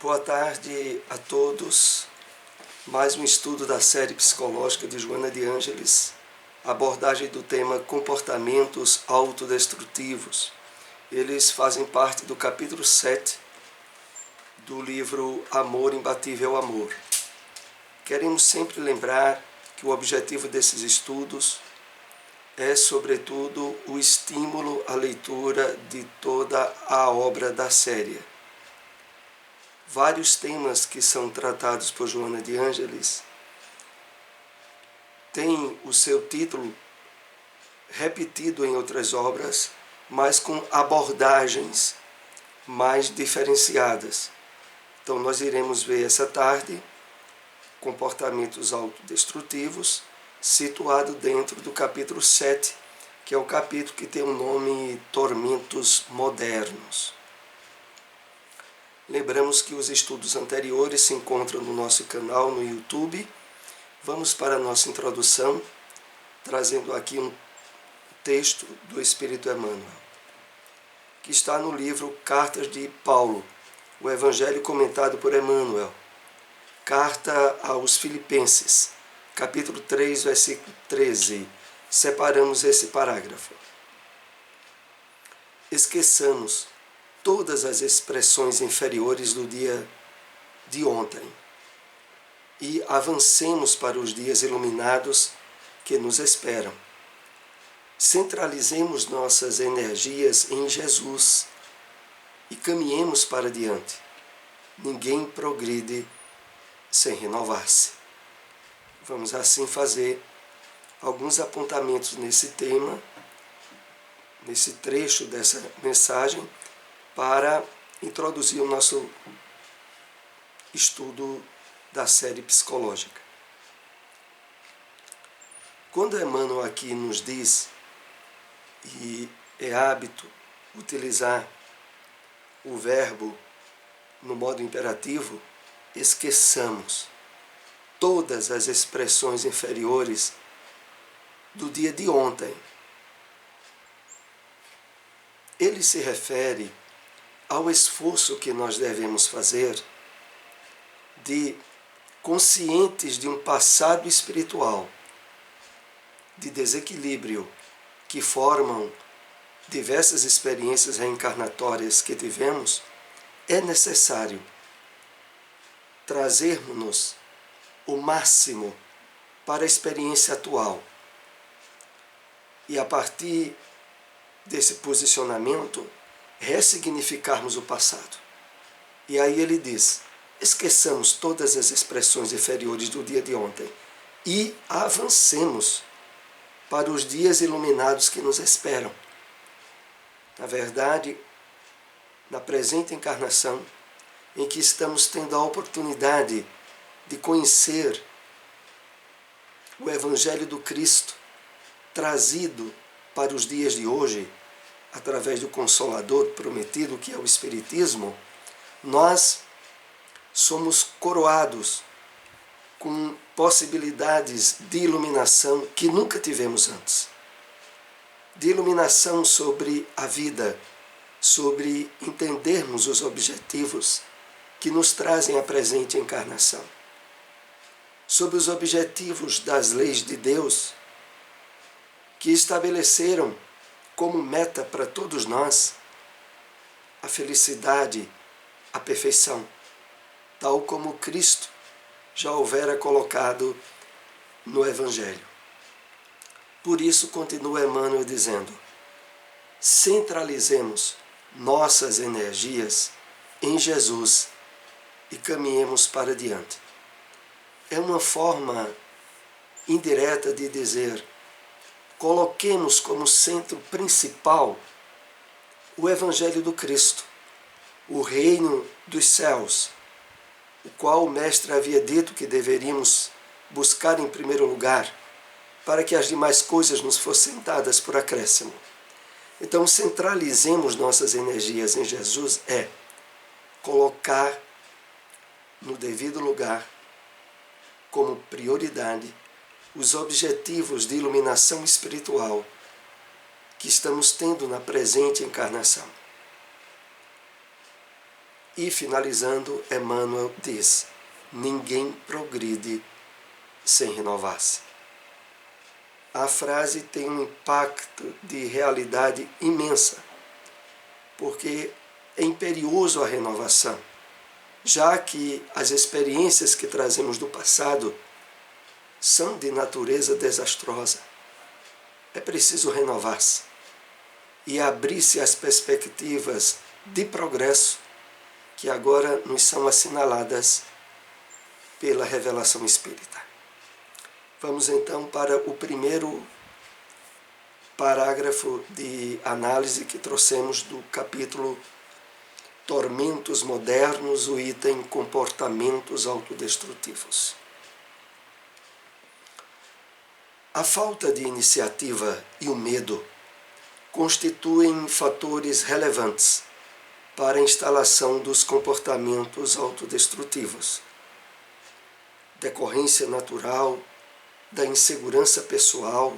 Boa tarde a todos. Mais um estudo da série psicológica de Joana de Ângeles, abordagem do tema comportamentos autodestrutivos. Eles fazem parte do capítulo 7 do livro Amor, Imbatível Amor. Queremos sempre lembrar que o objetivo desses estudos é, sobretudo, o estímulo à leitura de toda a obra da série. Vários temas que são tratados por Joana de Ângeles têm o seu título repetido em outras obras, mas com abordagens mais diferenciadas. Então nós iremos ver essa tarde comportamentos autodestrutivos, situado dentro do capítulo 7, que é o capítulo que tem o nome Tormentos Modernos. Lembramos que os estudos anteriores se encontram no nosso canal no YouTube. Vamos para a nossa introdução, trazendo aqui um texto do Espírito Emmanuel, que está no livro Cartas de Paulo, o Evangelho comentado por Emmanuel. Carta aos Filipenses, capítulo 3, versículo 13. Separamos esse parágrafo. Esqueçamos todas as expressões inferiores do dia de ontem e avancemos para os dias iluminados que nos esperam. Centralizemos nossas energias em Jesus e caminhemos para diante. Ninguém progride sem renovar-se. Vamos assim fazer alguns apontamentos nesse tema, nesse trecho dessa mensagem, para introduzir o nosso estudo da série psicológica. Quando Emmanuel aqui nos diz, e é hábito utilizar o verbo no modo imperativo, esqueçamos todas as expressões inferiores do dia de ontem. Ele se refere ao esforço que nós devemos fazer de, conscientes de um passado espiritual, de desequilíbrio que formam diversas experiências reencarnatórias que tivemos, é necessário trazermos o máximo para a experiência atual. E a partir desse posicionamento, ressignificarmos o passado. E aí ele diz, esqueçamos todas as expressões inferiores do dia de ontem e avancemos para os dias iluminados que nos esperam. Na verdade, na presente encarnação, em que estamos tendo a oportunidade de conhecer o Evangelho do Cristo, trazido para os dias de hoje, através do Consolador prometido, que é o Espiritismo, nós somos coroados com possibilidades de iluminação que nunca tivemos antes. De iluminação sobre a vida, sobre entendermos os objetivos que nos trazem a presente encarnação. Sobre os objetivos das leis de Deus, que estabeleceram como meta para todos nós a felicidade, a perfeição, tal como Cristo já houvera colocado no Evangelho. Por isso, continua Emmanuel dizendo, centralizemos nossas energias em Jesus e caminhemos para diante. É uma forma indireta de dizer, coloquemos como centro principal o Evangelho do Cristo, o reino dos céus, o qual o Mestre havia dito que deveríamos buscar em primeiro lugar, para que as demais coisas nos fossem dadas por acréscimo. Então, centralizemos nossas energias em Jesus colocar no devido lugar, como prioridade, os objetivos de iluminação espiritual que estamos tendo na presente encarnação. E finalizando, Emmanuel diz: ninguém progride sem renovar-se. A frase tem um impacto de realidade imensa, porque é imperioso a renovação, já que as experiências que trazemos do passado são de natureza desastrosa. É preciso renovar-se e abrir-se às perspectivas de progresso que agora nos são assinaladas pela revelação espírita. Vamos então para o primeiro parágrafo de análise que trouxemos do capítulo Tormentos Modernos, o item Comportamentos Autodestrutivos. A falta de iniciativa e o medo constituem fatores relevantes para a instalação dos comportamentos autodestrutivos, decorrência natural da insegurança pessoal,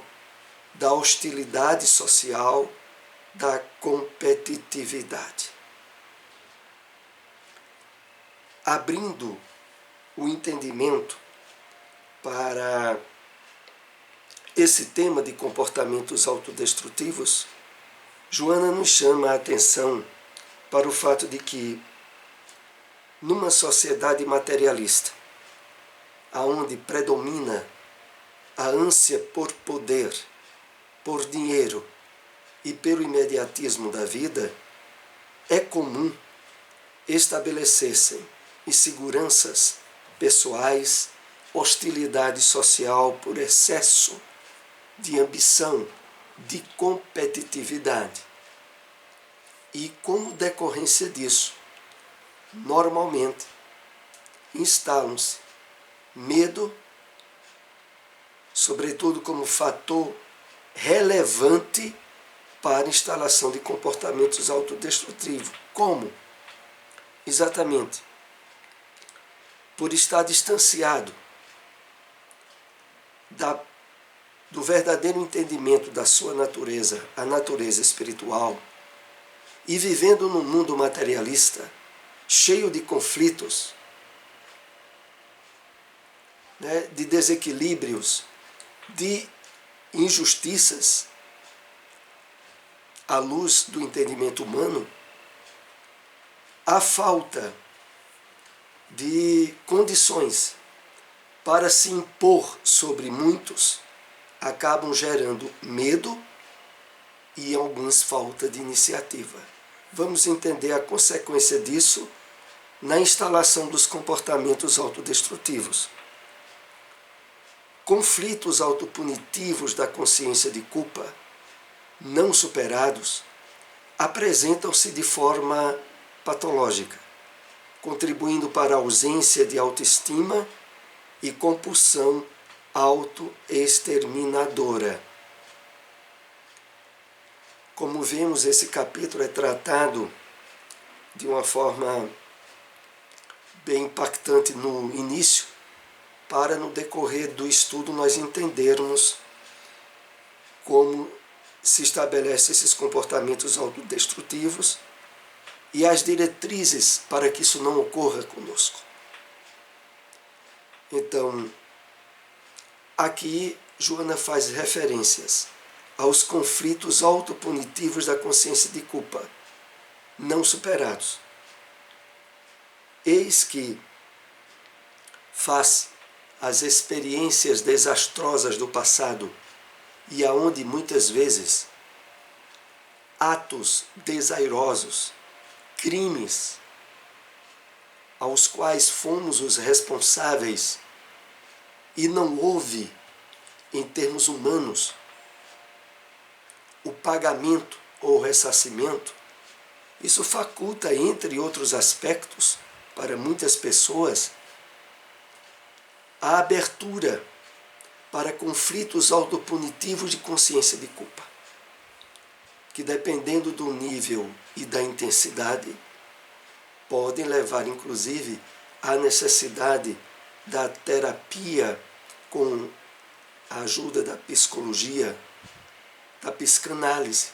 da hostilidade social, da competitividade. Abrindo o entendimento para esse tema de comportamentos autodestrutivos, Joana nos chama a atenção para o fato de que, numa sociedade materialista, aonde predomina a ânsia por poder, por dinheiro e pelo imediatismo da vida, é comum estabelecer-se inseguranças pessoais, hostilidade social por excesso de ambição, de competitividade. E como decorrência disso, normalmente instalam-se medo, sobretudo como fator relevante para a instalação de comportamentos autodestrutivos. Como? Exatamente por estar distanciado do verdadeiro entendimento da sua natureza, a natureza espiritual, e vivendo num mundo materialista, cheio de conflitos, de desequilíbrios, de injustiças, à luz do entendimento humano, a falta de condições para se impor sobre muitos acabam gerando medo e alguns falta de iniciativa. Vamos entender a consequência disso na instalação dos comportamentos autodestrutivos. Conflitos autopunitivos da consciência de culpa, não superados, apresentam-se de forma patológica, contribuindo para a ausência de autoestima e compulsão autoexterminadora. Como vemos, esse capítulo é tratado de uma forma bem impactante no início, para no decorrer do estudo nós entendermos como se estabelecem esses comportamentos autodestrutivos e as diretrizes para que isso não ocorra conosco. Então, aqui Joana faz referências aos conflitos autopunitivos da consciência de culpa, não superados. Eis que, face às experiências desastrosas do passado e aonde muitas vezes atos desairosos, crimes aos quais fomos os responsáveis e não houve, em termos humanos, o pagamento ou ressarcimento, isso faculta, entre outros aspectos, para muitas pessoas, a abertura para conflitos autopunitivos de consciência de culpa, que dependendo do nível e da intensidade, podem levar inclusive à necessidade da terapia com a ajuda da psicologia, da psicanálise,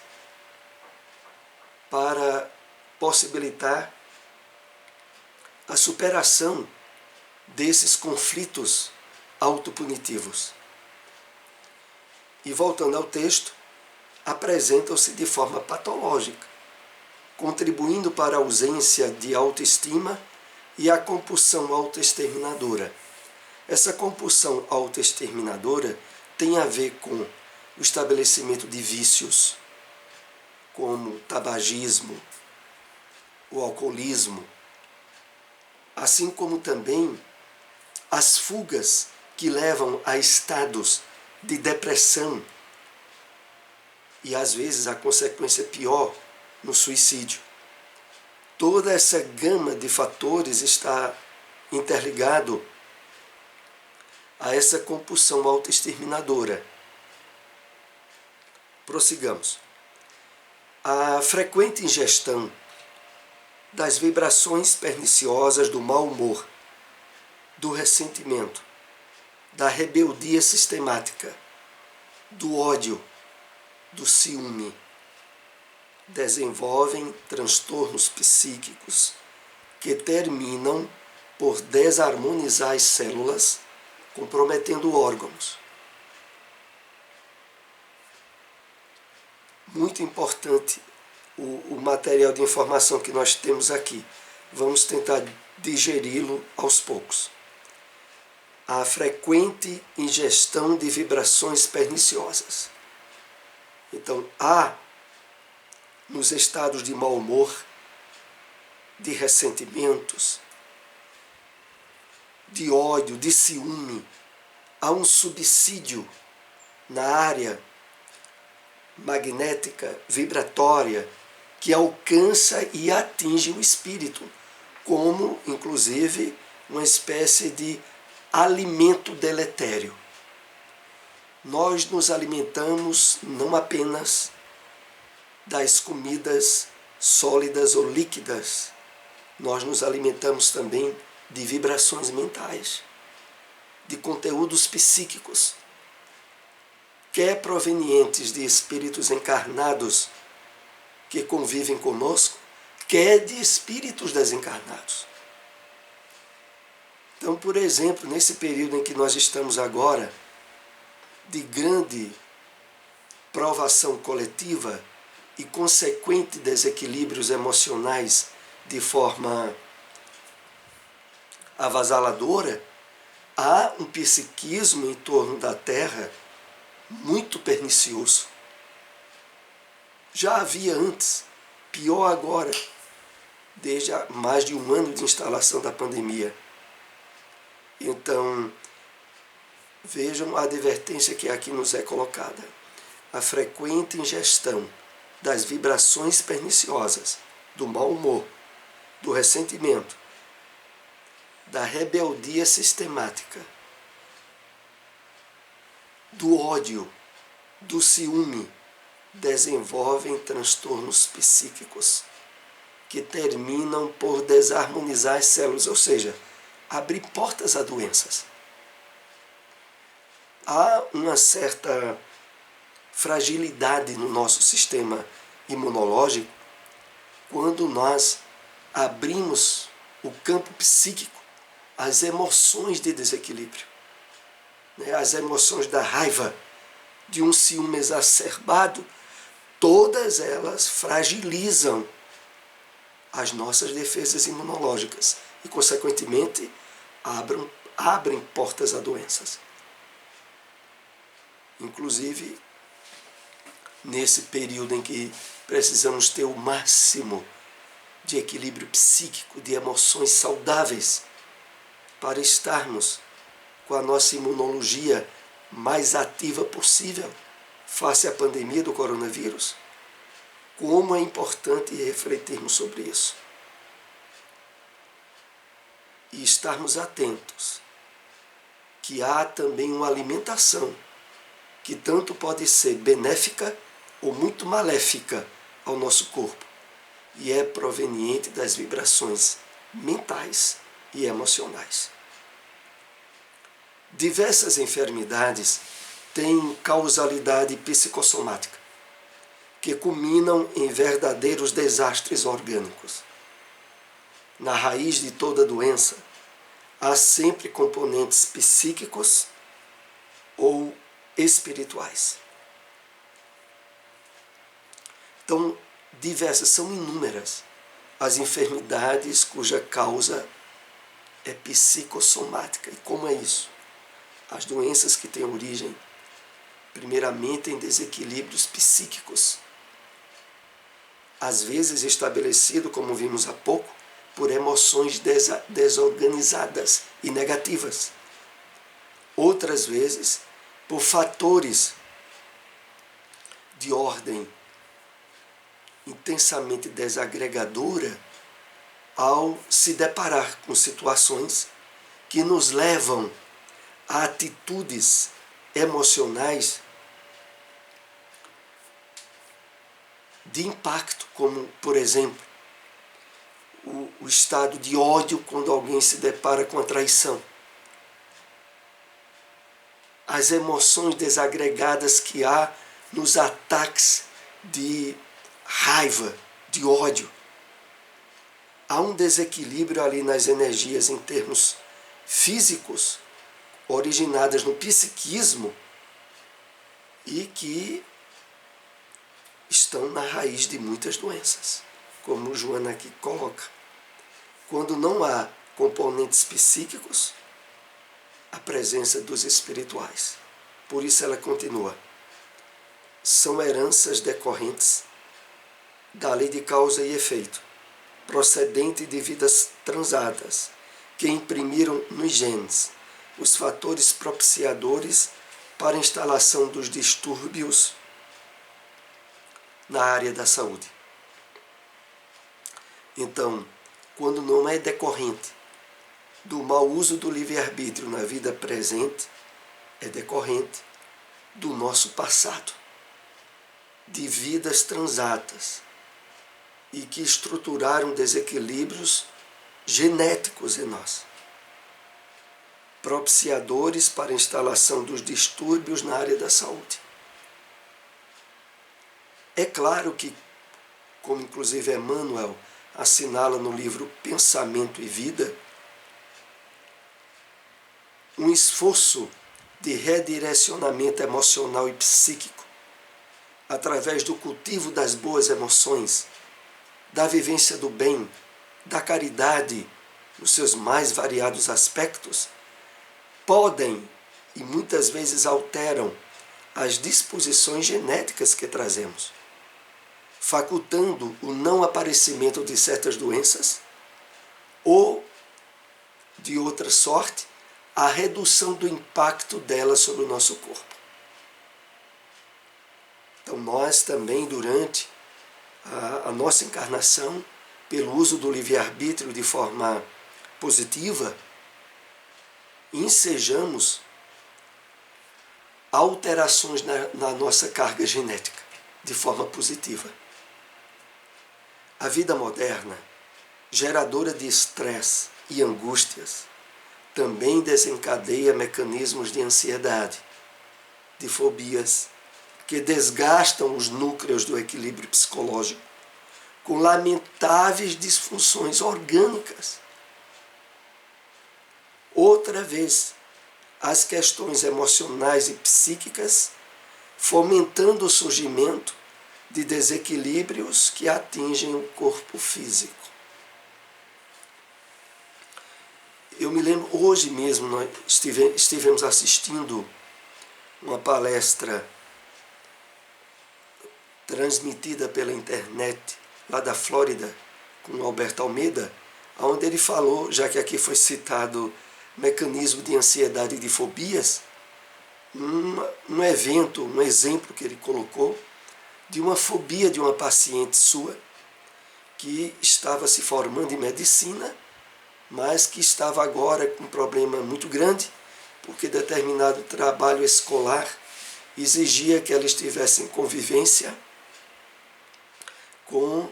para possibilitar a superação desses conflitos autopunitivos. E voltando ao texto, apresentam-se de forma patológica, contribuindo para a ausência de autoestima e a compulsão autoexterminadora. Essa compulsão autoexterminadora tem a ver com o estabelecimento de vícios, como o tabagismo, o alcoolismo, assim como também as fugas que levam a estados de depressão e às vezes a consequência pior no suicídio. Toda essa gama de fatores está interligado a essa compulsão autoexterminadora. Prossigamos. A frequente ingestão das vibrações perniciosas do mau humor, do ressentimento, da rebeldia sistemática, do ódio, do ciúme, desenvolvem transtornos psíquicos que terminam por desarmonizar as células, comprometendo órgãos. Muito importante o material de informação que nós temos aqui. Vamos tentar digeri-lo aos poucos. A frequente ingestão de vibrações perniciosas. Então, há nos estados de mau humor, de ressentimentos, de ódio, de ciúme, há um subsídio na área magnética, vibratória, que alcança e atinge o espírito, como, inclusive, uma espécie de alimento deletério. Nós nos alimentamos não apenas das comidas sólidas ou líquidas, nós nos alimentamos também de vibrações mentais, de conteúdos psíquicos, quer provenientes de espíritos encarnados que convivem conosco, quer de espíritos desencarnados. Então, por exemplo, nesse período em que nós estamos agora, de grande provação coletiva e consequente desequilíbrios emocionais de forma avassaladora, há um psiquismo em torno da Terra muito pernicioso. Já havia antes, pior agora, desde há mais de um ano de instalação da pandemia. Então, vejam a advertência que aqui nos é colocada. A frequente ingestão das vibrações perniciosas, do mau humor, do ressentimento, da rebeldia sistemática, do ódio, do ciúme, desenvolvem transtornos psíquicos que terminam por desarmonizar as células, ou seja, abrir portas a doenças. Há uma certa fragilidade no nosso sistema imunológico quando nós abrimos o campo psíquico às emoções de desequilíbrio, as emoções da raiva, de um ciúme exacerbado, todas elas fragilizam as nossas defesas imunológicas e, consequentemente, abrem portas a doenças. Inclusive, nesse período em que precisamos ter o máximo de equilíbrio psíquico, de emoções saudáveis, para estarmos com a nossa imunologia mais ativa possível face à pandemia do coronavírus, como é importante refletirmos sobre isso. E estarmos atentos que há também uma alimentação que tanto pode ser benéfica ou muito maléfica ao nosso corpo, e é proveniente das vibrações mentais e emocionais. Diversas enfermidades têm causalidade psicossomática, que culminam em verdadeiros desastres orgânicos. na raiz de toda doença, há sempre componentes psíquicos ou espirituais. Então, são inúmeras as enfermidades cuja causa é psicossomática. E como é isso? As doenças que têm origem, primeiramente, em desequilíbrios psíquicos, às vezes estabelecido, como vimos há pouco, por emoções desorganizadas e negativas. Outras vezes, por fatores de ordem intensamente desagregadora ao se deparar com situações que nos levam a atitudes emocionais de impacto, como, por exemplo, o estado de ódio quando alguém se depara com a traição. As emoções desagregadas que há nos ataques de raiva, de ódio. Há um desequilíbrio ali nas energias em termos físicos, originadas no psiquismo e que estão na raiz de muitas doenças, como Joana aqui coloca. Quando não há componentes psíquicos, a presença dos espirituais. Por isso ela continua. São heranças decorrentes da lei de causa e efeito, procedente de vidas transadas, que imprimiram nos genes os fatores propiciadores para a instalação dos distúrbios na área da saúde. Então, quando não é decorrente do mau uso do livre-arbítrio na vida presente, é decorrente do nosso passado, de vidas transatas e que estruturaram desequilíbrios genéticos em nós, propiciadores para a instalação dos distúrbios na área da saúde. É claro que, como inclusive Emmanuel assinala no livro Pensamento e Vida, um esforço de redirecionamento emocional e psíquico através do cultivo das boas emoções, da vivência do bem, da caridade, nos seus mais variados aspectos, podem e muitas vezes alteram as disposições genéticas que trazemos, facultando o não aparecimento de certas doenças ou, de outra sorte, a redução do impacto delas sobre o nosso corpo. Então nós também, durante a nossa encarnação, pelo uso do livre-arbítrio de forma positiva, ensejamos alterações na nossa carga genética de forma positiva. A vida moderna, geradora de estresse e angústias, também desencadeia mecanismos de ansiedade, de fobias, que desgastam os núcleos do equilíbrio psicológico, com lamentáveis disfunções orgânicas. Outra vez, as questões emocionais e psíquicas, fomentando o surgimento de desequilíbrios que atingem o corpo físico. Eu me lembro, hoje mesmo, nós estivemos assistindo uma palestra transmitida pela internet, lá da Flórida, com o Alberto Almeida, onde ele falou, já que aqui foi citado mecanismo de ansiedade e de fobias, um evento, um exemplo que ele colocou, de uma fobia de uma paciente sua, que estava se formando em medicina, mas que estava agora com um problema muito grande, porque determinado trabalho escolar exigia que ela estivesse em convivência com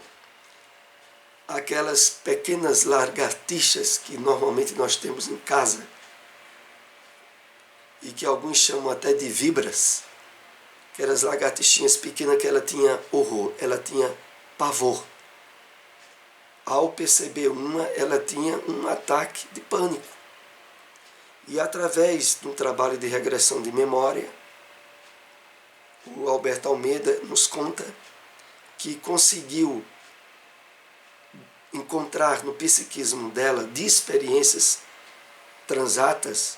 aquelas pequenas lagartixas que normalmente nós temos em casa e que alguns chamam até de víboras, aquelas lagartixinhas pequenas que ela tinha horror, ela tinha pavor. ao perceber ela tinha um ataque de pânico. E através de um trabalho de regressão de memória, o Alberto Almeida nos conta que conseguiu encontrar no psiquismo dela, de experiências transatas,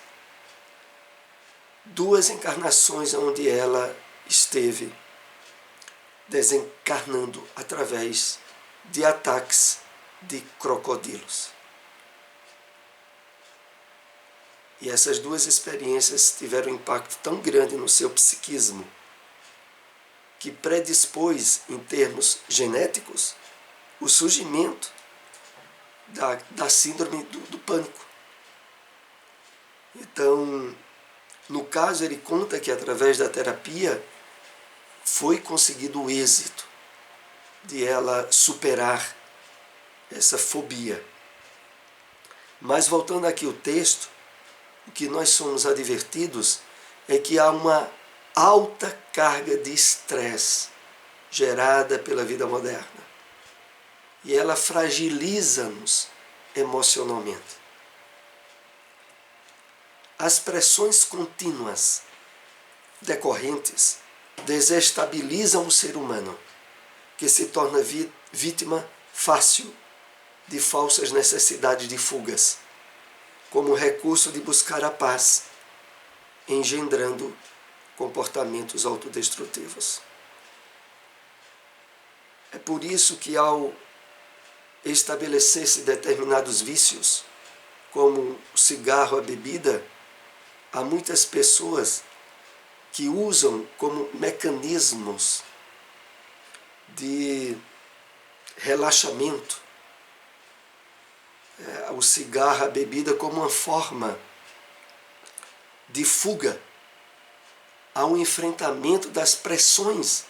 2 encarnações onde ela esteve desencarnando através de ataques de crocodilos. E essas 2 experiências tiveram um impacto tão grande no seu psiquismo que predispôs, em termos genéticos, o surgimento da síndrome do pânico. Então, no caso, ele conta que através da terapia foi conseguido o êxito de ela superar essa fobia. Mas voltando aqui ao texto, o que nós somos advertidos é que há uma alta carga de estresse gerada pela vida moderna. E ela fragiliza-nos emocionalmente. As pressões contínuas decorrentes desestabilizam o ser humano, que se torna vítima fácil de falsas necessidades de fugas, como recurso de buscar a paz, engendrando comportamentos autodestrutivos. É por isso que, ao estabelecer-se determinados vícios, como o cigarro, a bebida, há muitas pessoas que usam como mecanismos de relaxamento o cigarro, a bebida, como uma forma de fuga ao enfrentamento das pressões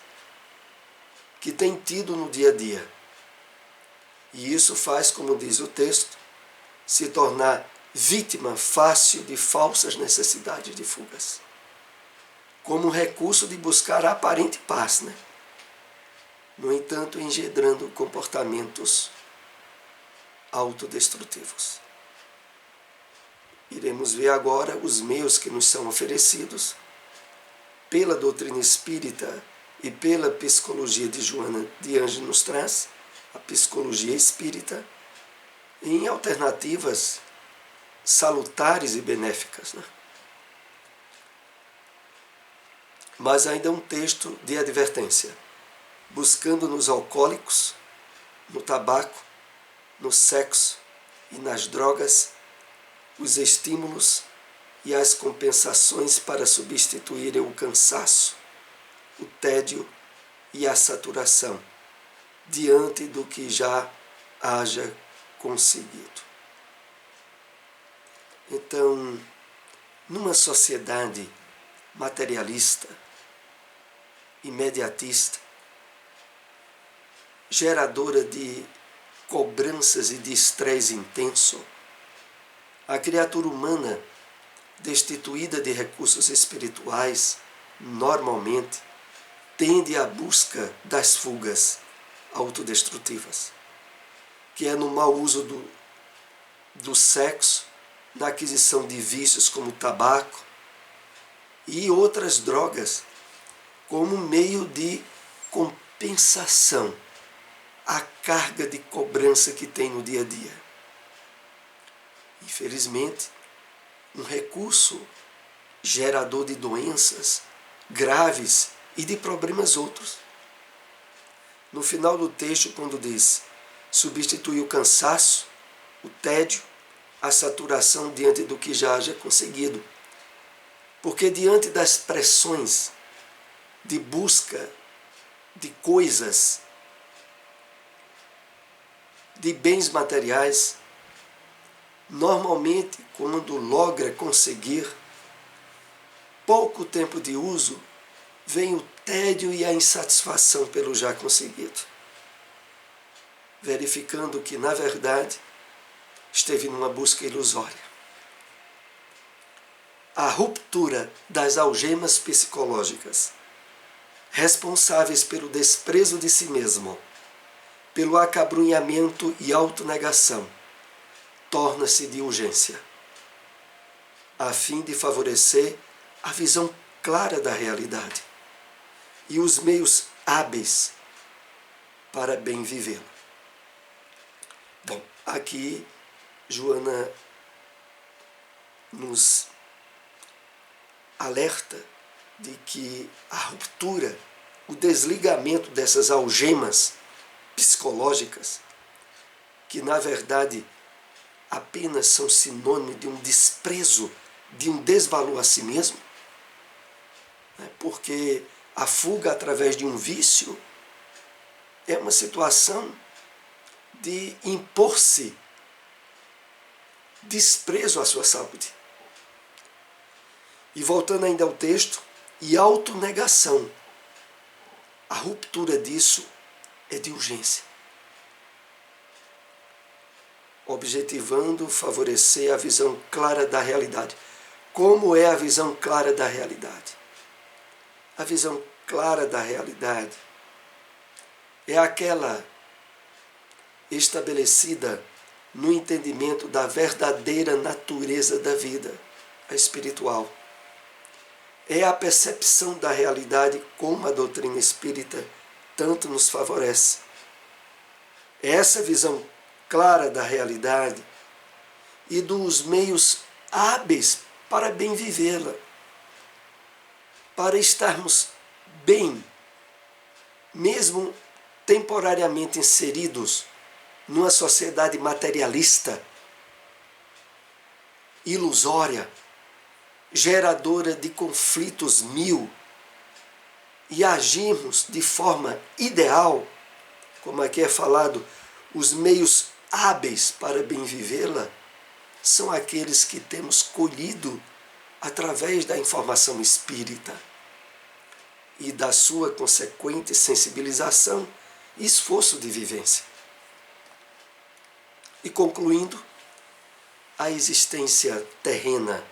que tem tido no dia a dia. E isso faz, como diz o texto, se tornar vítima fácil de falsas necessidades de fugas, como recurso de buscar a aparente paz, né? No entanto, engendrando comportamentos autodestrutivos. Iremos ver agora os meios que nos são oferecidos pela doutrina espírita e pela psicologia de Joana de Ângeles nos traz, a psicologia espírita, em alternativas salutares e benéficas, né? Mas ainda é um texto de advertência, buscando nos alcoólicos, no tabaco, no sexo e nas drogas os estímulos e as compensações para substituírem o cansaço, o tédio e a saturação diante do que já haja conseguido. Então, numa sociedade materialista, imediatista, geradora de cobranças e de estresse intenso, a criatura humana, destituída de recursos espirituais, normalmente tende à busca das fugas autodestrutivas, que é no mau uso do sexo, na aquisição de vícios como tabaco e outras drogas, como meio de compensação à carga de cobrança que tem no dia a dia. Infelizmente, um recurso gerador de doenças graves e de problemas outros. No final do texto, quando diz: substitui o cansaço, o tédio, a saturação diante do que já haja conseguido. Porque diante das pressões de busca de coisas, de bens materiais, normalmente, quando logra conseguir pouco tempo de uso, vem o tédio e a insatisfação pelo já conseguido, verificando que, na verdade, esteve numa busca ilusória. A ruptura das algemas psicológicas, responsáveis pelo desprezo de si mesmo, pelo acabrunhamento e autonegação, torna-se de urgência, a fim de favorecer a visão clara da realidade e os meios hábeis para bem vivê-la. Bom, aqui Joana nos alerta de que a ruptura, o desligamento dessas algemas psicológicas, que na verdade apenas são sinônimo de um desprezo, de um desvalor a si mesmo, porque a fuga através de um vício é uma situação de impor-se desprezo à sua saúde. E voltando ainda ao texto, e autonegação. A ruptura disso é de urgência, objetivando favorecer a visão clara da realidade. Como é a visão clara da realidade? A visão clara da realidade é aquela estabelecida no entendimento da verdadeira natureza da vida, a espiritual. É a percepção da realidade como a doutrina espírita tanto nos favorece. É essa visão clara da realidade e dos meios hábeis para bem vivê-la, para estarmos bem, mesmo temporariamente inseridos numa sociedade materialista, ilusória, geradora de conflitos mil, e agirmos de forma ideal, como aqui é falado, os meios hábeis para bem vivê-la são aqueles que temos colhido através da informação espírita e da sua consequente sensibilização e esforço de vivência. E concluindo, a existência terrena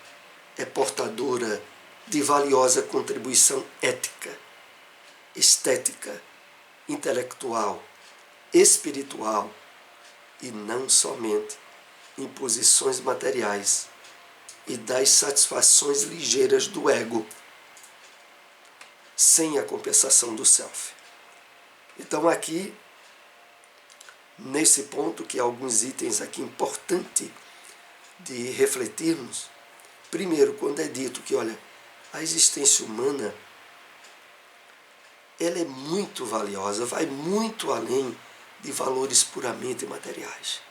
é portadora de valiosa contribuição ética, estética, intelectual, espiritual e não somente imposições materiais e das satisfações ligeiras do ego, sem a compensação do self. Então aqui, nesse ponto, que há alguns itens aqui importantes de refletirmos. Primeiro, quando é dito que, olha, a existência humana, ela é muito valiosa, vai muito além de valores puramente materiais.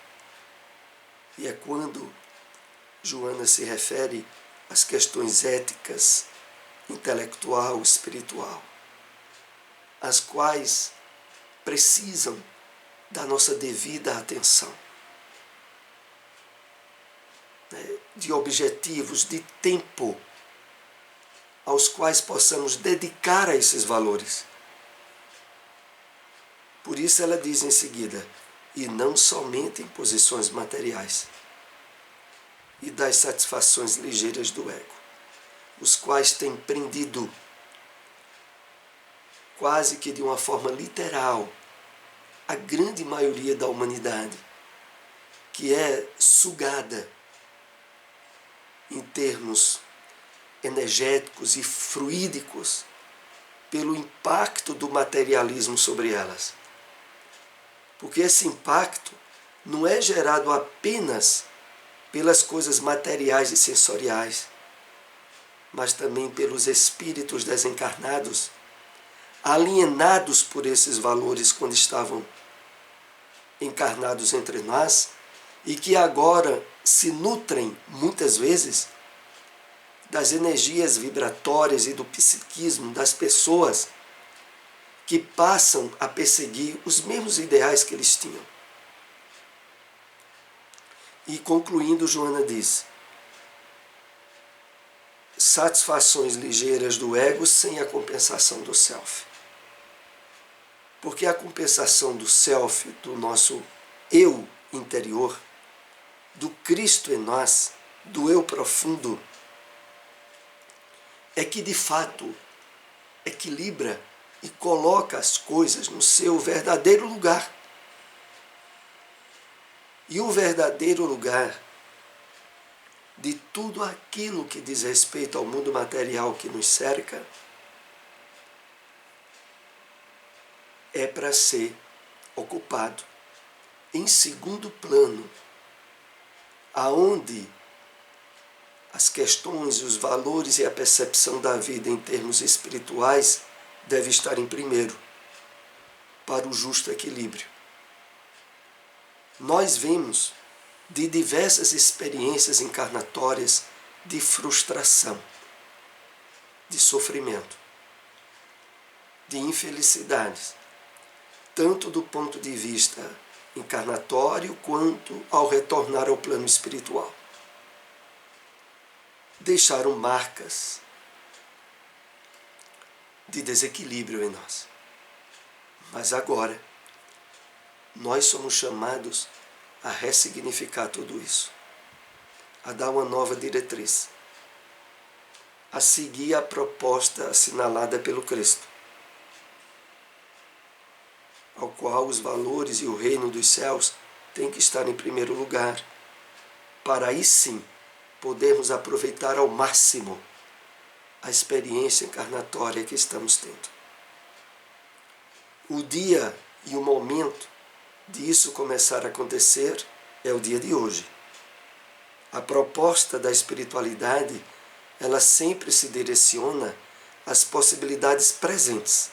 E é quando Joana se refere às questões éticas, intelectual, espiritual, as quais precisam da nossa devida atenção, de objetivos, de tempo, aos quais possamos dedicar a esses valores. Por isso ela diz em seguida, e não somente em posições materiais e das satisfações ligeiras do ego, os quais têm prendido, quase que de uma forma literal, a grande maioria da humanidade, que é sugada em termos energéticos e fluídicos pelo impacto do materialismo sobre elas. Porque esse impacto não é gerado apenas pelas coisas materiais e sensoriais, mas também pelos espíritos desencarnados, alienados por esses valores quando estavam encarnados entre nós, e que agora se nutrem, muitas vezes, das energias vibratórias e do psiquismo das pessoas que passam a perseguir os mesmos ideais que eles tinham. E concluindo, Joana diz, satisfações ligeiras do ego sem a compensação do self. Porque a compensação do self, do nosso eu interior, do Cristo em nós, do eu profundo, é que de fato equilibra e coloca as coisas no seu verdadeiro lugar, E o verdadeiro lugar de tudo aquilo que diz respeito ao mundo material que nos cerca é para ser ocupado em segundo plano, aonde as questões, os valores e a percepção da vida em termos espirituais deve estar em primeiro, para o justo equilíbrio. Nós vemos de diversas experiências encarnatórias de frustração, de sofrimento, de infelicidades, tanto do ponto de vista encarnatório quanto ao retornar ao plano espiritual. Deixaram marcas de desequilíbrio em nós. Mas agora, nós somos chamados a ressignificar tudo isso, a dar uma nova diretriz, a seguir a proposta assinalada pelo Cristo, ao qual os valores e o reino dos céus têm que estar em primeiro lugar, para aí sim podermos aproveitar ao máximo a experiência encarnatória que estamos tendo. O dia e o momento disso começar a acontecer é o dia de hoje. A proposta da espiritualidade, ela sempre se direciona às possibilidades presentes,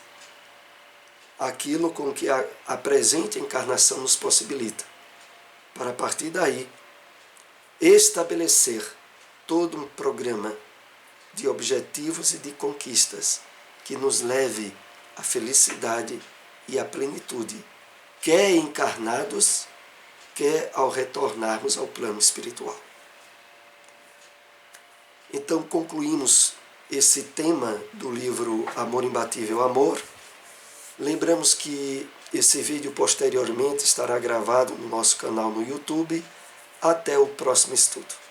aquilo com que a presente encarnação nos possibilita, para a partir daí estabelecer todo um programa de objetivos e de conquistas que nos leve à felicidade e à plenitude, quer encarnados, quer ao retornarmos ao plano espiritual. Então concluímos esse tema do livro Amor Imbatível Amor. Lembramos que esse vídeo posteriormente estará gravado no nosso canal no YouTube. Até o próximo estudo.